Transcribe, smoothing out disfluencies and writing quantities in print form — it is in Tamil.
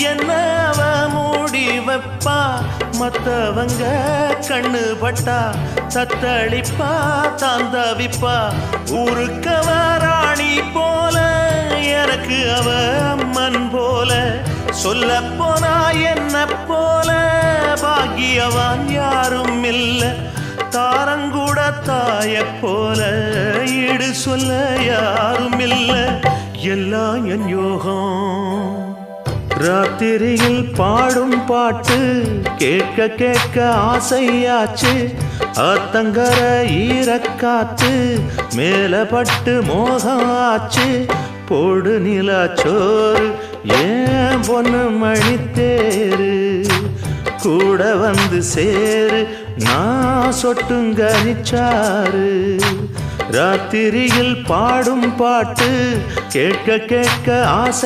என்ன அவ மூடி வைப்பா, மத்தவங்க கண்ணு பட்டா தத்தளிப்பா தாந்தவிப்பா. ஊருக்கவ ராணி போல, எனக்கு அவ அம்மன் போல. சொல்ல போனா என்ன போல பாக்கியவான் யாரும் இல்ல. தாரங்கூட தாய போல ஈடு சொல்ல யாரும் இல்ல. எல்லாம் என் யோகம். ராத்திரியில் பாடும் பாட்டு கேட்க கேட்க ஆசையாச்சு. ஆத்தங்கர ஈரக்காத்து மேல பட்டு மோகம் ஆச்சு. போடு நிலாச்சோறு ஏன் பொண்ணு மணித்தேரு, கூட வந்து சேரு நான் சொட்டுங்கனிச்சாரு. ராத்திரியில் பாடும் பாட்டு கேட்க கேட்க ஆசை